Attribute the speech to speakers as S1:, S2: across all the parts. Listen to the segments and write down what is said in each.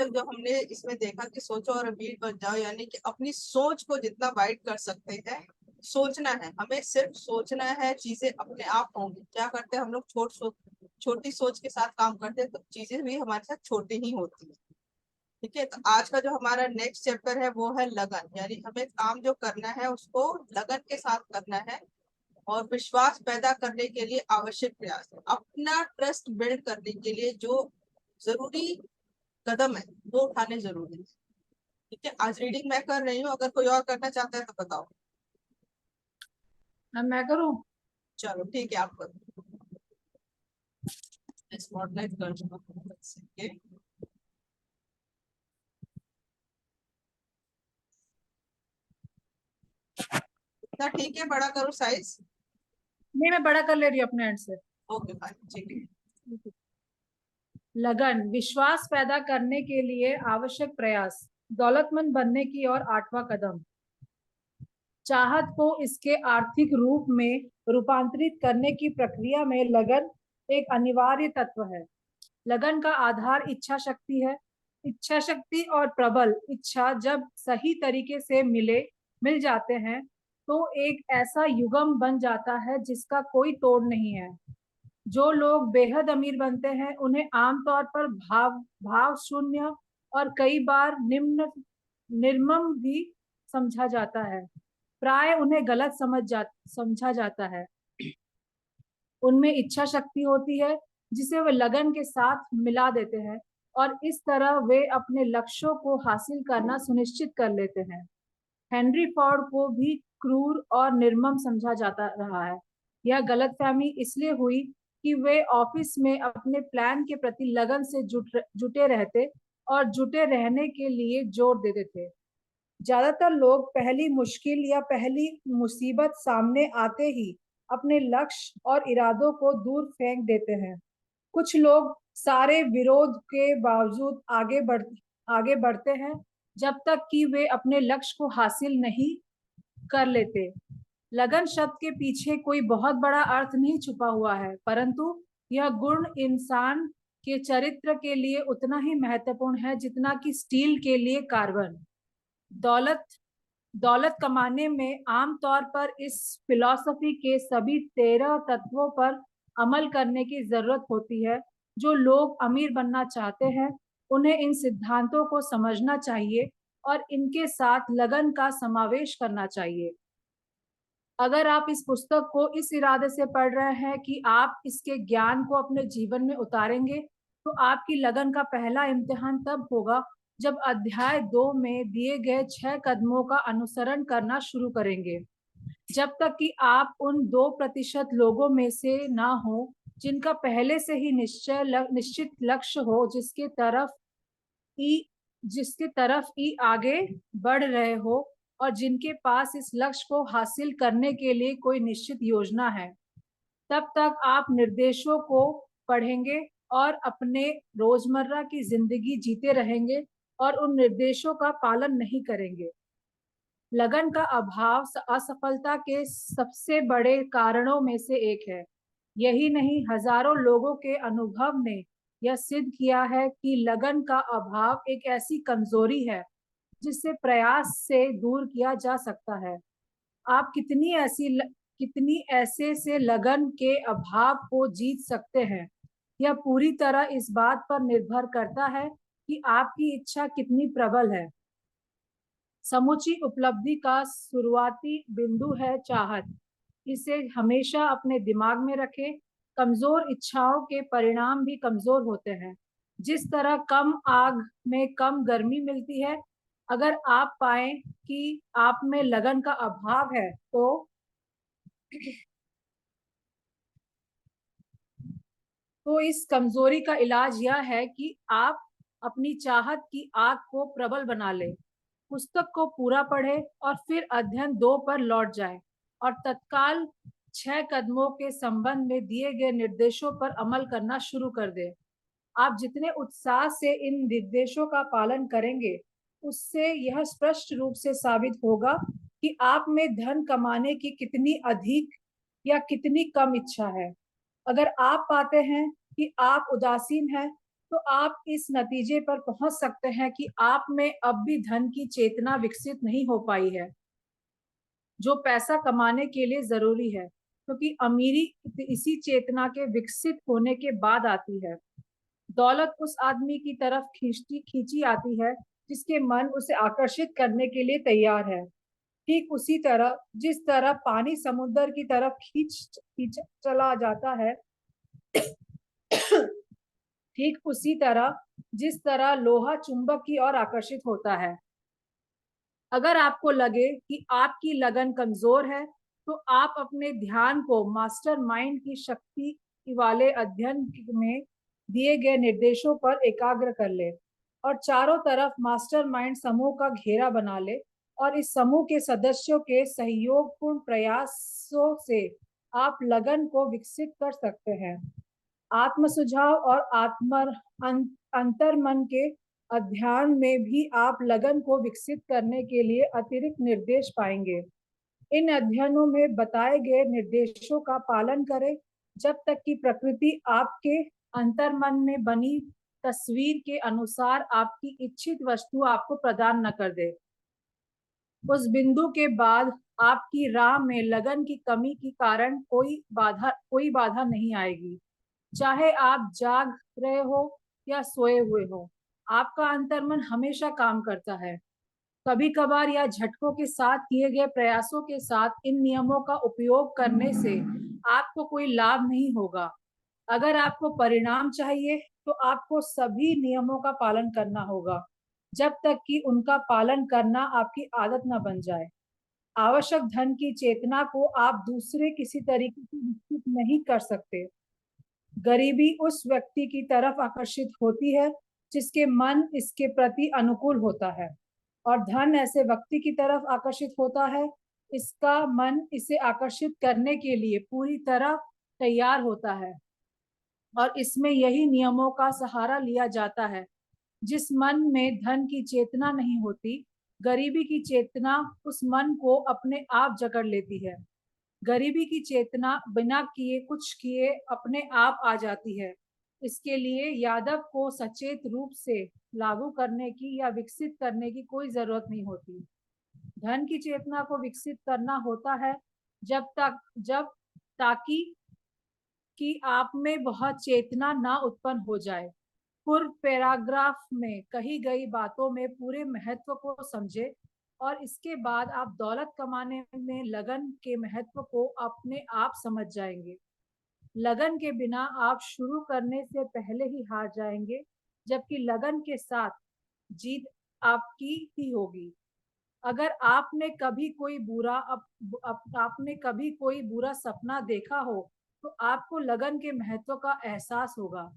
S1: तक जो हमने इसमें देखा कि सोचो और अमीर बन जाओ, यानी कि अपनी सोच को जितना वाइड कर सकते हैं, सोचना है, हमें सिर्फ सोचना है, चीजें अपने आप होंगी। क्या करते हैं हम लोग, छोटी सोच के साथ काम करते हैं तो चीजें भी हमारे साथ छोटी ही होती है। ठीक है, तो आज का जो हमारा नेक्स्ट चैप्टर है वो है लगन, यानी हमें काम जो करना है उसको लगन के साथ करना है, और विश्वास पैदा करने के लिए आवश्यक प्रयास है। अपना ट्रस्ट बिल्ड करने के लिए जो जरूरी कदम है वो उठाने जरूरी है। ठीक है, आज रीडिंग मैं कर रही हूँ, अगर कोई और करना चाहता है तो बताओ।
S2: अब मैं करूं?
S1: चलो ठीक है, आप करो। स्पॉटलाइट कर दूंगा ठीक है। इतना ठीक है, बड़ा करो साइज।
S2: नहीं, मैं बड़ा कर ले रही हूँ अपने एंड से।
S1: ओके फाइन, ठीक है।
S2: लगन, विश्वास पैदा करने के लिए आवश्यक प्रयास, दौलतमंद बनने की ओर 8वां कदम। चाहत को इसके आर्थिक रूप में रूपांतरित करने की प्रक्रिया में लगन एक अनिवार्य तत्व है। लगन का आधार इच्छा शक्ति है। इच्छा शक्ति और प्रबल इच्छा जब सही तरीके से मिल जाते हैं तो एक ऐसा युगम बन जाता है जिसका कोई तोड़ नहीं है। जो लोग बेहद अमीर बनते हैं उन्हें आमतौर पर भाव शून्य और कई बार निर्मम भी समझा जाता है। प्राय उन्हें गलत समझा जाता है। उनमें इच्छा शक्ति होती है जिसे वे लगन के साथ मिला देते हैं और इस तरह वे अपने लक्ष्यों को हासिल करना सुनिश्चित कर लेते हैं। हेनरी फोर्ड को भी क्रूर और निर्मम समझा जाता रहा है। यह गलतफहमी इसलिए हुई कि वे ऑफिस में अपने प्लान के प्रति लगन से जुटे रहते और जुटे रहने के लिए जोर देते थे। ज्यादातर लोग पहली मुश्किल या पहली मुसीबत सामने आते ही अपने लक्ष्य और इरादों को दूर फेंक देते हैं। कुछ लोग सारे विरोध के बावजूद आगे बढ़ते हैं जब तक कि वे अपने लक्ष्य को हासिल नहीं कर लेते। लगन शब्द के पीछे कोई बहुत बड़ा अर्थ नहीं छुपा हुआ है, परंतु यह गुण इंसान के चरित्र के लिए उतना ही महत्वपूर्ण है जितना कि स्टील के लिए कार्बन। दौलत दौलत कमाने में आमतौर पर इस फिलॉसफी के सभी 13 तत्वों पर अमल करने की जरूरत होती है। जो लोग अमीर बनना चाहते हैं उन्हें इन सिद्धांतों को समझना चाहिए और इनके साथ लगन का समावेश करना चाहिए। अगर आप इस पुस्तक को इस इरादे से पढ़ रहे हैं कि आप इसके ज्ञान को अपने जीवन में उतारेंगे, तो आपकी लगन का पहला इम्तिहान तब होगा जब अध्याय 2 में दिए गए 6 कदमों का अनुसरण करना शुरू करेंगे। जब तक कि आप उन 2% लोगों में से ना हो जिनका पहले से ही निश्चित लक्ष्य हो, जिसके तरफ ही आगे बढ़ रहे हो और जिनके पास इस लक्ष्य को हासिल करने के लिए कोई निश्चित योजना है, तब तक आप निर्देशों को पढ़ेंगे और अपने रोजमर्रा की जिंदगी जीते रहेंगे और उन निर्देशों का पालन नहीं करेंगे। लगन का अभाव असफलता के सबसे बड़े कारणों में से एक है। यही नहीं, हजारों लोगों के अनुभव ने यह सिद्ध किया है कि लगन का अभाव एक ऐसी कमजोरी है जिसे प्रयास से दूर किया जा सकता है। आप कितनी ऐसे से लगन के अभाव को जीत सकते हैं, यह पूरी तरह इस बात पर निर्भर करता है कि आपकी इच्छा कितनी प्रबल है। समुची उपलब्धि का शुरुआती बिंदु है चाहत। इसे हमेशा अपने दिमाग में रखें। कमजोर इच्छाओं के परिणाम भी कमजोर होते हैं। जिस तरह कम आग में कम गर्मी मिलती है, अगर आप पाएं कि आप में लगन का अभाव है तो इस कमजोरी का इलाज यह है कि आप अपनी चाहत की आग को प्रबल बना लें। पुस्तक को पूरा पढ़े और फिर अध्ययन 2 पर लौट जाए और तत्काल 6 कदमों के संबंध में दिए गए निर्देशों पर अमल करना शुरू कर दें। आप जितने उत्साह से इन निर्देशों का पालन करेंगे, उससे यह स्पष्ट रूप से साबित होगा कि आप में धन कमाने की कितनी अधिक या कितनी कम इच्छा है। अगर आप पाते हैं कि आप उदासीन हैं, तो आप इस नतीजे पर पहुंच सकते हैं कि आप में अब भी धन की चेतना विकसित नहीं हो पाई है, जो पैसा कमाने के लिए जरूरी है, क्योंकि अमीरी इसी चेतना के विकसित होने के बाद आती है। दौलत उस आदमी की तरफ खींची आती है जिसके मन उसे आकर्षित करने के लिए तैयार है। ठीक उसी तरह जिस तरह पानी समुद्र की तरफ खींच चला जाता है, ठीक उसी तरह जिस तरह लोहा चुंबक की ओर आकर्षित होता है। अगर आपको लगे कि आपकी लगन कमजोर है, तो आप अपने ध्यान को मास्टरमाइंड की शक्ति वाले अध्ययन में दिए गए निर्देशों पर एकाग्र कर ले और चारों तरफ मास्टरमाइंड समूह का घेरा बना ले, और इस समूह के सदस्यों के सहयोगपूर्ण प्रयासों से आप लगन को विकसित कर सकते हैं। आत्म सुझाव और अंतर्मन के अध्ययन में भी आप लगन को विकसित करने के लिए अतिरिक्त निर्देश पाएंगे। इन अध्ययनों में बताए गए निर्देशों का पालन करें जब तक कि प्रकृति आपके अंतर्मन में बनी तस्वीर के अनुसार आपकी इच्छित वस्तु आपको प्रदान न कर दे। उस बिंदु के बाद आपकी राह में लगन की कमी के कारण कोई बाधा नहीं आएगी। चाहे आप जाग रहे हो या सोए हुए हो, आपका अंतर्मन हमेशा काम करता है। कभी कभार या झटकों के साथ किए गए प्रयासों के साथ इन नियमों का उपयोग करने से आपको कोई लाभ नहीं होगा। अगर आपको परिणाम चाहिए तो आपको सभी नियमों का पालन करना होगा, जब तक कि उनका पालन करना आपकी आदत न बन जाए। आवश्यक धन की चेतना को आप दूसरे किसी तरीके से विकसित नहीं कर सकते। गरीबी उस व्यक्ति की तरफ आकर्षित होती है जिसके मन इसके प्रति अनुकूल होता है, और धन ऐसे व्यक्ति की तरफ आकर्षित होता है इसका मन इसे आकर्षित करने के लिए पूरी तरह तैयार होता है, और इसमें यही नियमों का सहारा लिया जाता है। जिस मन में धन की चेतना नहीं होती, गरीबी की चेतना उस मन को अपने आप जकड़ लेती है। गरीबी की चेतना बिना कुछ किए अपने आप आ जाती है। इसके लिए यादव को सचेत रूप से लागू करने की या विकसित करने की कोई जरूरत नहीं होती। धन की चेतना को विकसित करना होता है जब ताकि कि आप में वह चेतना ना उत्पन्न हो जाए। पूर्व पैराग्राफ में कही गई बातों में पूरे महत्व को समझे, और इसके बाद आप दौलत कमाने में लगन के महत्व को अपने आप समझ जाएंगे। लगन के बिना आप शुरू करने से पहले ही हार जाएंगे, जबकि लगन के साथ जीत आपकी ही होगी। अगर आपने कभी कोई बुरा सपना देखा हो, तो आपको लगन के महत्व का एहसास होगा।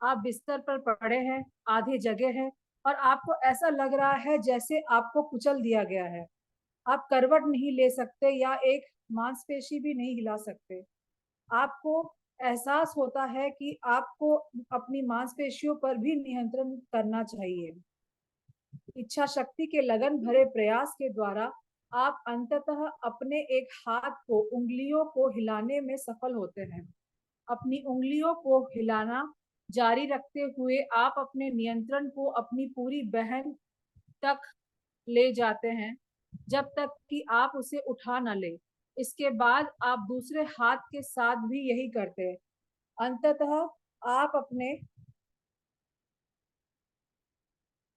S2: आप बिस्तर पर पड़े हैं, आधे जगे हैं, और आपको ऐसा लग रहा है जैसे आपको कुचल दिया गया है। आप करवट नहीं ले सकते या एक मांसपेशी भी नहीं हिला सकते। आपको एहसास होता है कि आपको अपनी मांसपेशियों पर भी नियंत्रण करना चाहिए। इच्छा शक्ति के लगन भरे प्रयास के द्वारा आप अंततः अपने एक हाथ को उंगलियों को हिलाने में सफल होते हैं। अपनी उंगलियों को हिलाना जारी रखते हुए आप अपने नियंत्रण को अपनी पूरी बहन तक ले जाते हैं, जब तक कि आप उसे उठा न ले। इसके बाद आप दूसरे हाथ के साथ भी यही करते हैं। अंततः आप अपने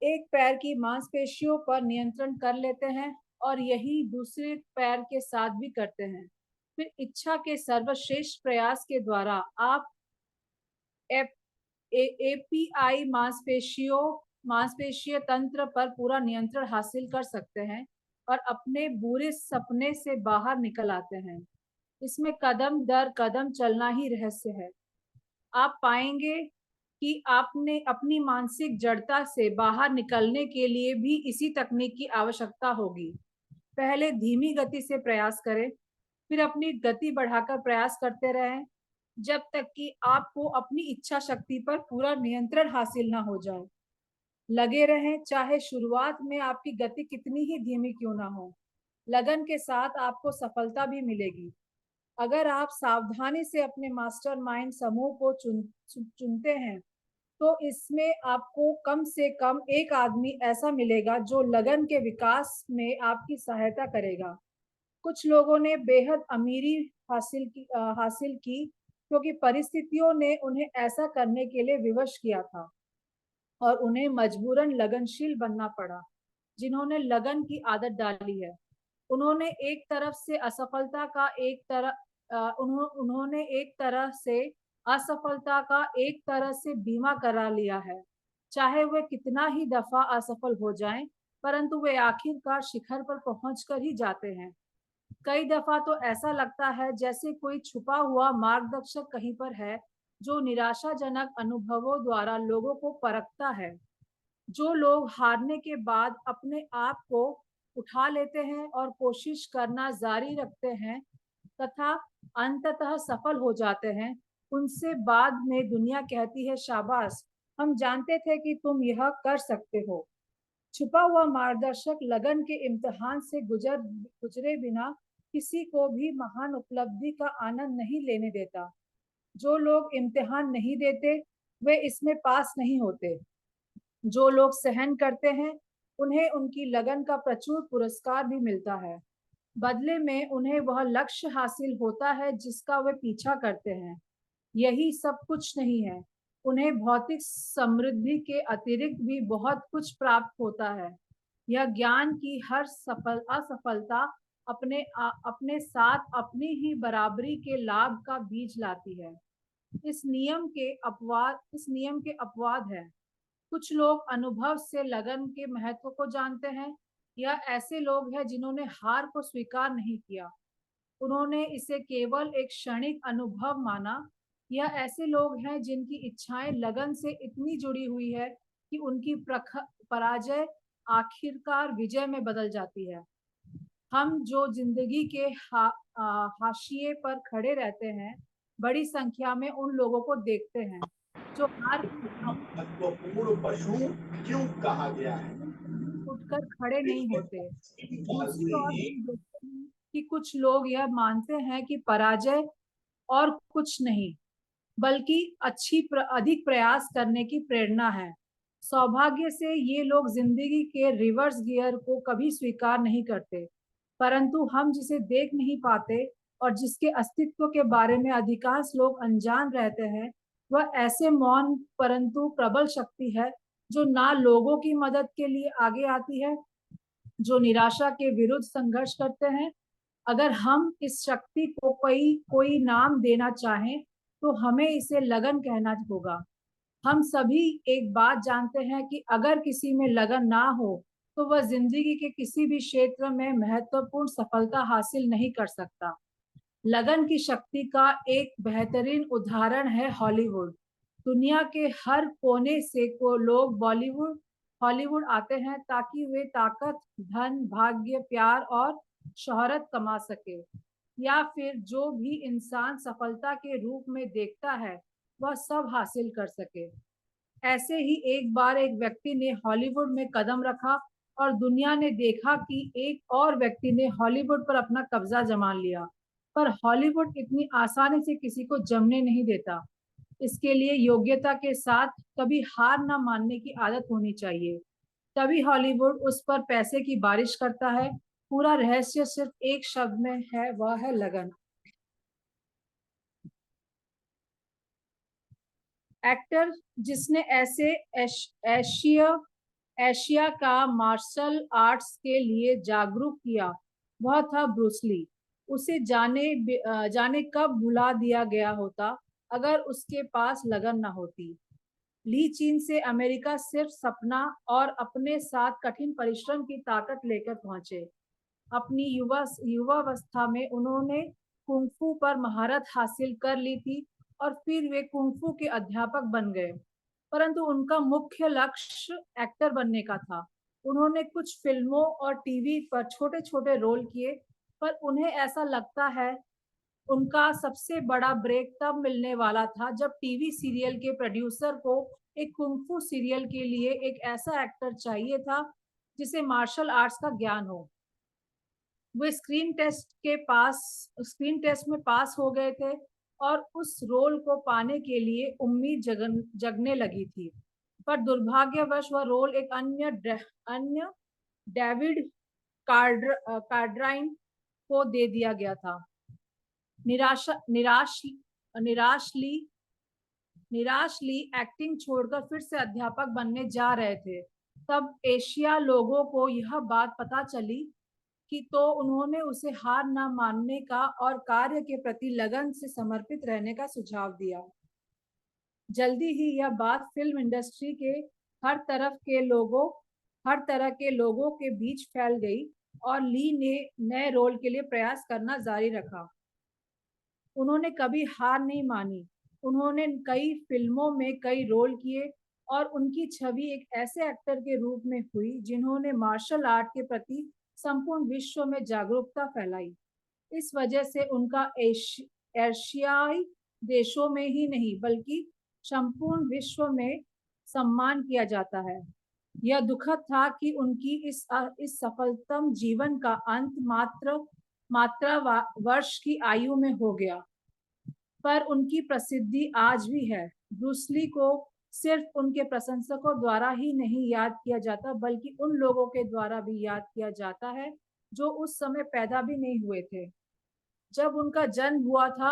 S2: एक पैर की मांसपेशियों पर नियंत्रण कर लेते हैं, और यही दूसरे पैर के साथ भी करते हैं। फिर इच्छा के सर्वश्रेष्ठ प्रयास के द्वारा आप एपीआई मांसपेशीय तंत्र पर पूरा नियंत्रण हासिल कर सकते हैं और अपने बुरे सपने से बाहर निकल आते हैं। इसमें कदम दर कदम चलना ही रहस्य है। आप पाएंगे कि आपने अपनी मानसिक जड़ता से बाहर निकलने के लिए भी इसी तकनीक की आवश्यकता होगी। पहले धीमी गति से प्रयास करें, फिर अपनी गति बढ़ाकर प्रयास करते रहें, जब तक कि आपको अपनी इच्छा शक्ति पर पूरा नियंत्रण हासिल ना हो जाए। लगे रहें, चाहे शुरुआत में आपकी गति कितनी ही धीमी क्यों ना हो। लगन के साथ आपको सफलता भी मिलेगी। अगर आप सावधानी से अपने मास्टरमाइंड समूह को चुनते हैं, तो इसमें आपको कम से कम एक आदमी ऐसा मिलेगा जो लगन के विकास में आपकी सहायता करेगा। कुछ लोगों ने बेहद अमीरी हासिल की क्योंकि परिस्थितियों ने उन्हें ऐसा करने के लिए विवश किया था और उन्हें मजबूरन लगनशील बनना पड़ा। जिन्होंने लगन की आदत डाली है, उन्होंने एक तरफ से असफलता का एक तरह उन्होंने एक तरह से असफलता का एक तरह से बीमा करा लिया है। चाहे वे कितना ही दफा असफल हो जाएं, परंतु वे आखिरकार शिखर पर पहुंच कर ही जाते हैं। कई दफा तो ऐसा लगता है जैसे कोई छुपा हुआ मार्गदर्शक कहीं पर है जो निराशाजनक अनुभवों द्वारा लोगों को परखता है। जो लोग हारने के बाद अपने आप को उठा लेते हैं और कोशिश करना जारी रखते हैं तथा अंततः सफल हो जाते हैं, उनसे बाद में दुनिया कहती है, शाबाश, हम जानते थे कि तुम यह कर सकते हो। छुपा हुआ मार्गदर्शक लगन के इम्तिहान से गुजरे बिना किसी को भी महान उपलब्धि का आनंद नहीं लेने देता। जो लोग इम्तिहान नहीं देते, वे इसमें पास नहीं होते। जो लोग सहन करते हैं, उन्हें उनकी लगन का प्रचुर पुरस्कार भी मिलता है। बदले में उन्हें वह लक्ष्य हासिल होता है जिसका वे पीछा करते हैं। यही सब कुछ नहीं है, उन्हें भौतिक समृद्धि के अतिरिक्त भी बहुत कुछ प्राप्त होता है। यह ज्ञान की हर असफलता अपने साथ अपनी ही बराबरी के लाभ का बीज लाती है। इस नियम के अपवाद है। कुछ लोग अनुभव से लगन के महत्व को जानते हैं। यह ऐसे लोग हैं जिन्होंने हार को स्वीकार नहीं किया, उन्होंने इसे केवल एक क्षणिक अनुभव माना। यह ऐसे लोग हैं जिनकी इच्छाएं लगन से इतनी जुड़ी हुई है कि उनकी पराजय आखिरकार विजय में बदल जाती है। हम जो जिंदगी के हाशिए पर खड़े रहते हैं, बड़ी संख्या में उन लोगों को देखते हैं जो हार
S3: महत्वपूर्ण पशु क्यों कहा गया है?
S2: उठकर खड़े नहीं होते। दूसरी ओर हम देखते हैं कि कुछ लोग यह मानते हैं कि पराजय और कुछ नहीं, बल्कि अधिक प्रयास करने की प्रेरणा है। सौभाग्य से ये लोग जिंदगी के रिवर्स गियर को कभी स्वीकार नहीं करते, परंतु हम जिसे देख नहीं पाते और जिसके अस्तित्व के बारे में अधिकांश लोग अनजान रहते हैं, वह ऐसे मौन परंतु प्रबल शक्ति है जो ना लोगों की मदद के लिए आगे आती है, जो निराशा के विरुद्ध संघर्ष करते हैं। अगर हम इस शक्ति को कोई नाम देना चाहें, तो हमें इसे लगन कहना होगा। हम सभी एक बात जानते हैं कि अगर किसी में लगन ना हो, तो वह जिंदगी के किसी भी क्षेत्र में महत्वपूर्ण सफलता हासिल नहीं कर सकता। लगन की शक्ति का एक बेहतरीन उदाहरण है हॉलीवुड। दुनिया के हर कोने से को लोग हॉलीवुड आते हैं ताकि वे ताकत, धन, भाग्य, प्यार और शोहरत कमा सके, या फिर जो भी इंसान सफलता के रूप में देखता है, वह सब हासिल कर सके। ऐसे ही एक बार एक व्यक्ति ने हॉलीवुड में कदम रखा और दुनिया ने देखा कि एक और व्यक्ति ने हॉलीवुड पर अपना कब्जा जमा लिया। पर हॉलीवुड इतनी आसानी से किसी को जमने नहीं देता। इसके लिए योग्यता के साथ कभी हार न मानने की आदत होनी चाहिए। तभी हॉलीवुड उस पर पैसे की बारिश करता है। पूरा रहस्य सिर्फ एक शब्द में है, वह है लगन। एक्टर जिसने एशिया का मार्शल आर्ट्स के लिए जागरूक किया, वह था ब्रूस ली। उसे जाने कब भुला दिया गया होता अगर उसके पास लगन न होती। ली चीन से अमेरिका सिर्फ सपना और अपने साथ कठिन परिश्रम की ताकत लेकर पहुंचे। अपनी युवावस्था में उन्होंने कुंफू पर महारत हासिल कर ली थी और फिर वे कुंफू के अध्यापक बन गए, परंतु उनका मुख्य लक्ष्य एक्टर बनने का था। उन्होंने कुछ फिल्मों और टीवी पर छोटे छोटे रोल किए, पर उन्हें ऐसा लगता है उनका सबसे बड़ा ब्रेक तब मिलने वाला था जब टीवी सीरियल के प्रोड्यूसर को एक कुंफू सीरियल के लिए एक ऐसा एक्टर चाहिए था जिसे मार्शल आर्ट्स का ज्ञान हो। वे स्क्रीन टेस्ट में पास हो गए थे और उस रोल को पाने के लिए उम्मीद जगने लगी थी। पर दुर्भाग्यवश वह रोल एक अन्य डेविड कार्डराइन को दे दिया गया था। निराशली एक्टिंग छोड़कर फिर से अध्यापक बनने जा रहे थे। तब एशिया लोगों को यह बात पता चली कि तो उन्होंने उसे हार न मानने का और कार्य के प्रति लगन से समर्पित रहने का सुझाव दिया। जल्दी ही यह बात फिल्म इंडस्ट्री के हर तरह के लोगों के बीच फैल गई और ली ने नए रोल के लिए प्रयास करना जारी रखा। उन्होंने कभी हार नहीं मानी। उन्होंने कई फिल्मों में कई रोल किए और उनकी छवि एक ऐसे एक्टर के रूप में हुई जिन्होंने मार्शल आर्ट के प्रति संपूर्ण विश्व में जागरूकता फैलाई। इस वजह से उनका एशियाई देशों में ही नहीं बल्कि संपूर्ण विश्व में सम्मान किया जाता है। यह दुखद था कि उनकी इस सफलतम जीवन का अंत मात्र वर्ष की आयु में हो गया, पर उनकी प्रसिद्धि आज भी है। ब्रूस ली को सिर्फ उनके प्रशंसकों द्वारा ही नहीं याद किया जाता बल्कि उन लोगों के द्वारा भी याद किया जाता है जो उस समय पैदा भी नहीं हुए थे जब उनका जन्म हुआ था।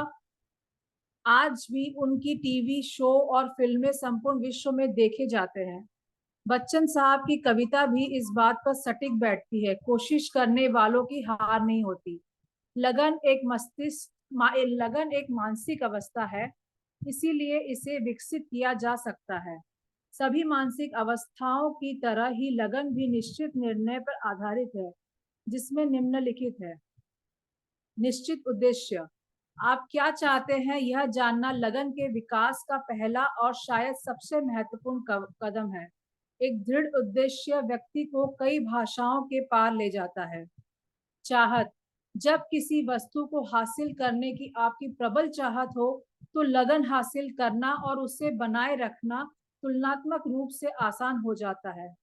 S2: आज भी उनकी टीवी शो और फिल्में संपूर्ण विश्व में देखे जाते हैं। बच्चन साहब की कविता भी इस बात पर सटीक बैठती है, कोशिश करने वालों की हार नहीं होती। लगन एक मानसिक अवस्था है, इसीलिए इसे विकसित किया जा सकता है। सभी मानसिक अवस्थाओं की तरह ही लगन भी निश्चित निर्णय पर आधारित है, जिसमें निम्नलिखित है। निश्चित उद्देश्य। आप क्या चाहते हैं यह जानना लगन के विकास का पहला और शायद सबसे महत्वपूर्ण कदम है। एक दृढ़ उद्देश्य व्यक्ति को कई भाषाओं के पार ले जाता है। चाहत। जब किसी वस्तु को हासिल करने की आपकी प्रबल चाहत हो तो लगन हासिल करना और उसे बनाए रखना तुलनात्मक रूप से आसान हो जाता है।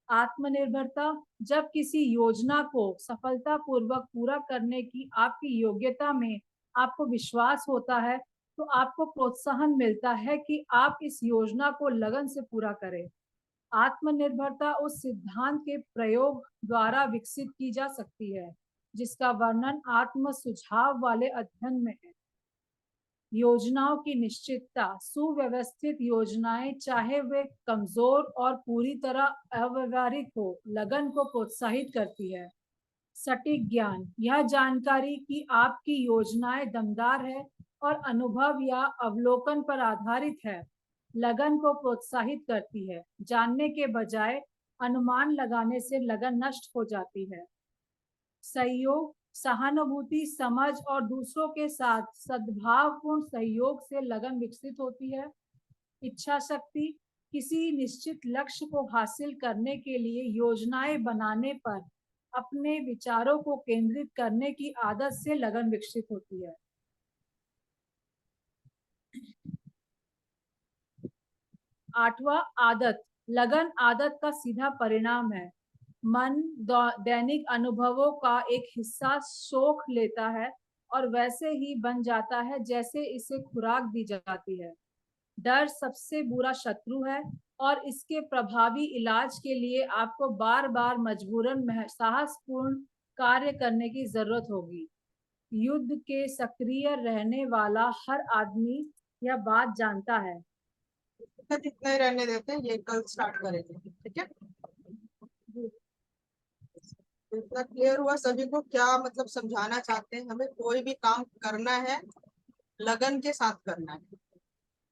S2: आत्मनिर्भरता। जब किसी योजना को सफलतापूर्वक पूरा करने की आपकी योग्यता में आपको विश्वास होता है तो आपको प्रोत्साहन मिलता है कि आप इस योजना को लगन से पूरा करें। आत्मनिर्भरता उस सिद्धांत के प्रयोग द्वारा विकसित की जा सकती है जिसका वर्णन आत्म सुझाव वाले अध्ययन में है। योजनाओं की निश्चितता। सुव्यवस्थित योजनाएं चाहे वे कमजोर और पूरी तरह अव्यवहारिक हो, लगन को प्रोत्साहित करती है। सटीक ज्ञान। यह जानकारी कि आपकी योजनाएं दमदार है और अनुभव या अवलोकन पर आधारित है, लगन को प्रोत्साहित करती है। जानने के बजाय अनुमान लगाने से लगन नष्ट हो जाती है। सहयोग। सहानुभूति, समझ और दूसरों के साथ सद्भावपूर्ण सहयोग से लगन विकसित होती है। इच्छा शक्ति। किसी निश्चित लक्ष्य को हासिल करने के लिए योजनाएं बनाने पर अपने विचारों को केंद्रित करने की आदत से लगन विकसित होती है। आठवां, आदत। लगन आदत का सीधा परिणाम है। मन दैनिक अनुभवों का एक हिस्सा सोख लेता है और वैसे ही बन जाता है जैसे इसे खुराक दी जाती है। डर सबसे बुरा शत्रु है और इसके प्रभावी इलाज के लिए आपको बार बार मजबूरन साहसपूर्ण कार्य करने की जरूरत होगी। युद्ध के सक्रिय रहने वाला हर आदमी यह बात जानता है।
S1: इतना ही रहने देते हैं, ये कल स्टार्ट करेंगे, ठीक है। इतना क्लियर हुआ सभी को क्या मतलब समझाना चाहते हैं? हमें कोई भी काम करना है लगन के साथ करना है।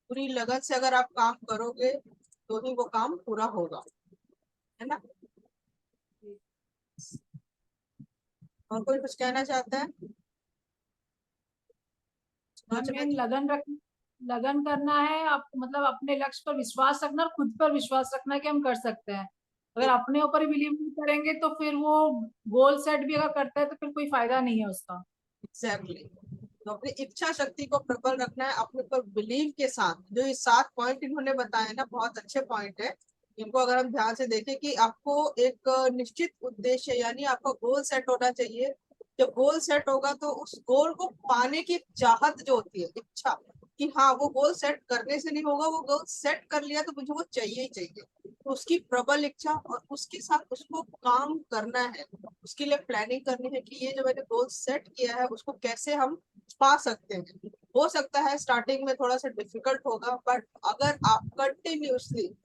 S1: पूरी लगन से अगर आप काम करोगे तो ही वो काम पूरा होगा, है ना। और कोई कुछ कहना चाहता है?
S2: लगन करना है, आप मतलब अपने लक्ष्य पर विश्वास रखना और खुद पर विश्वास रखना कि हम कर सकते हैं। अगर अपने ऊपर ही बिलीव नहीं करेंगे तो फिर वो गोल सेट भी अगर करता है तो फिर कोई फायदा नहीं है उसका।
S1: एग्जैक्टली। तो अपनी इच्छा शक्ति को प्रबल रखना है अपने पर बिलीव के साथ। जो ये 7 पॉइंट इन्होंने बताए ना, बहुत अच्छे पॉइंट है। इनको अगर हम ध्यान से देखें कि आपको एक निश्चित उद्देश्य यानी आपका गोल सेट होना चाहिए जब गोल सेट होगा तो उस गोल को पाने की चाहत जो होती है, इच्छा कि हाँ वो गोल सेट करने से नहीं होगा, वो गोल सेट कर लिया तो मुझे वो चाहिए ही चाहिए, तो उसकी प्रबल इच्छा और उसके साथ उसको काम करना है, उसके लिए प्लानिंग करनी है कि ये जो मैंने गोल सेट किया है उसको कैसे हम पा सकते हैं। हो सकता है स्टार्टिंग में थोड़ा सा डिफिकल्ट होगा, बट अगर आप कंटिन्यूसली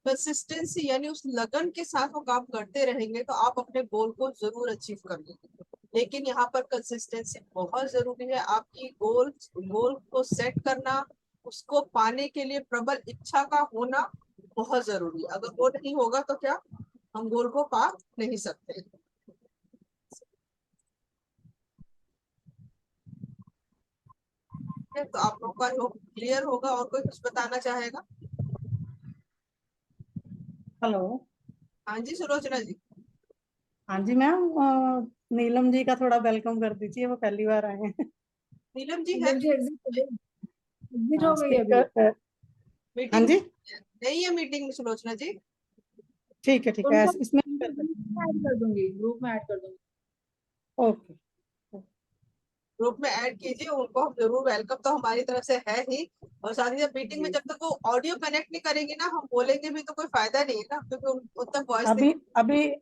S1: कंसिस्टेंसी यानी उस लगन के साथ वो काम करते रहेंगे तो आप अपने गोल को जरूर अचीव कर लेंगे। लेकिन यहाँ पर कंसिस्टेंसी बहुत जरूरी है, आपकी गोल गोल को सेट करना, उसको पाने के लिए प्रबल इच्छा का होना बहुत जरूरी है। अगर वो नहीं होगा तो क्या हम गोल को पा नहीं सकते। ठीक है, तो आप लोग का क्लियर होगा। और कोई कुछ बताना चाहेगा?
S4: हेलो।
S1: हाँ जी सुलोचना जी।
S4: हाँ जी मैम, नीलम जी का थोड़ा वेलकम कर दीजिए, वो पहली बार आए हैं।
S1: नीलम जी है
S2: नीलम जी एग्जिट हो गई अभी।
S4: स्पीकर। हाँ
S1: मीटिंग?
S4: जी,
S1: नहीं है मीटिंग में सुलोचना जी।
S4: ठीक है ठीक है,
S2: उनको
S4: इसमें कर
S2: ग्रुप
S4: सकते
S2: में ऐड कर दूंगी, ग्रुप में ऐड कर दूंगी।
S4: हैं। ओके।
S1: ग्रुप में ऐड कीजिए उनको, हम जरूर वेलकम तो हमारी तरफ से है ही। और साथ ही साथ मीटिंग में
S4: जी।
S1: जब तक वो ऑडियो कनेक्ट नहीं करेंगे ना, हम बोलेंगे भी तो कोई फायदा नहीं है ना, क्योंकि उन तक वॉइस नहीं।
S4: अभी अभी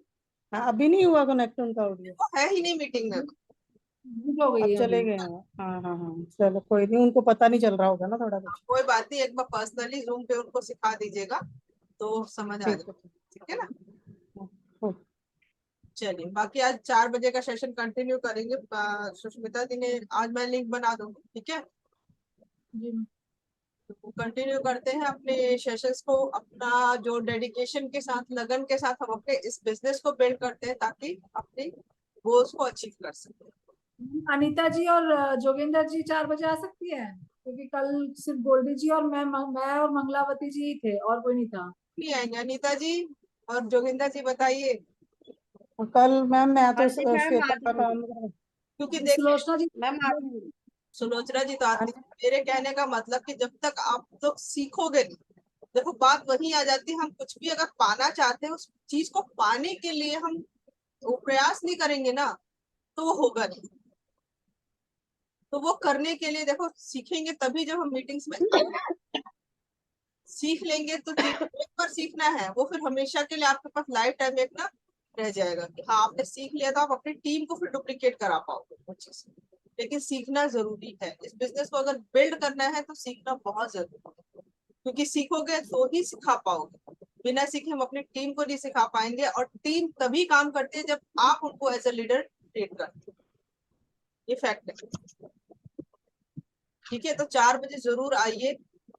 S4: हाँ, अभी नहीं हुआ कनेक्ट उनका ऑडियो।
S1: वो है ही नहीं मीटिंग में।
S2: एग्जिट हो गई
S4: अब
S2: है
S4: चले
S2: अभी।
S4: गए हैं वो। हाँ हाँ हाँ, चलो कोई नहीं, उनको पता नहीं चल रहा होगा ना थोड़ा कुछ।
S1: कोई बात नहीं, एक बार पर्सनली जूम पे उनको सिखा दीजिएगा तो समझ आ
S4: ठीक
S1: जाए।
S4: है
S1: ठीक है ना?
S4: ओके।
S1: चलिए, बाकी आज 4 बजे का सेशन कंटिन्यू करेंगे। सुष्मिता जी ने आज मैं लिंक बना दूंगी, ठीक है?
S2: जी
S1: कंटिन्यू करते हैं अपने सेशंस को, अपना जो डेडिकेशन के साथ लगन के साथ हम अपने इस बिजनेस को बिल्ड करते हैं ताकि अपने गोल्स को अचीव कर सकें।
S2: अनीता जी और जोगिंदर जी 4 बजे आ सकती है, क्योंकि कल सिर्फ गोल्डी जी और मैं और मंगलावती जी ही थे, और कोई नहीं था।
S1: नहीं आएंगे अनीता जी और जोगिंदर जी, बताइए।
S4: और कल मैम मैं तो
S5: हाँ जी मैम आ
S4: श्वेता का
S5: जाऊंगी।
S4: काम
S1: क्योंकि देखिए
S2: सुलोचना जी
S5: मैम आ जाऊंगी।
S1: सुलोचना जी तो आती है, मेरे कहने का मतलब कि जब तक आप लोग सीखोगे नहीं, देखो बात वही आ जाती है, हम कुछ भी अगर पाना चाहते हैं उस चीज को पाने के लिए हम वो प्रयास नहीं करेंगे ना, तो वो होगा नहीं। तो वो करने के लिए देखो सीखेंगे तभी जब हम मीटिंग्स में सीख लेंगे, तो चीज एक बार सीखना है वो फिर हमेशा के लिए आपके पास लाइफ टाइम एक ना रह जाएगा कि हाँ आपने सीख लिया, तो आप अपनी टीम को फिर डुप्लीकेट करा पाओगे वो चीज। लेकिन सीखना जरूरी है, इस बिजनेस को अगर बिल्ड करना है तो सीखना बहुत जरूरी है, क्योंकि सीखोगे तो ही सिखा पाओगे। बिना सीखे हम अपनी टीम को नहीं सिखा पाएंगे, और टीम तभी काम करती है जब आप उनको एज अ लीडर ट्रीट करते हो। ये फैक्ट है। ठीक है, तो 4 बजे जरूर आइए,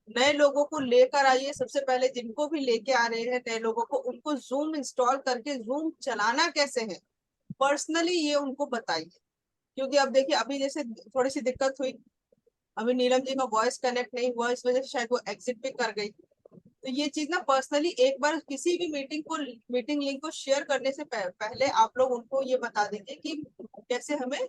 S1: नए लोगों को लेकर आइए। सबसे पहले जिनको भी लेके आ रहे हैं नए लोगों को, उनको जूम इंस्टॉल करके जूम चलाना कैसे है पर्सनली ये उनको बताइए। क्योंकि अब देखिए अभी जैसे थोड़ी सी दिक्कत हुई, अभी नीलम जी का वॉइस कनेक्ट नहीं हुआ, इस वजह से शायद वो एग्जिट भी कर गई। तो ये चीज ना पर्सनली एक बार किसी भी मीटिंग लिंक को शेयर करने से पहले आप लोग उनको ये बता देंगे कि कैसे हमें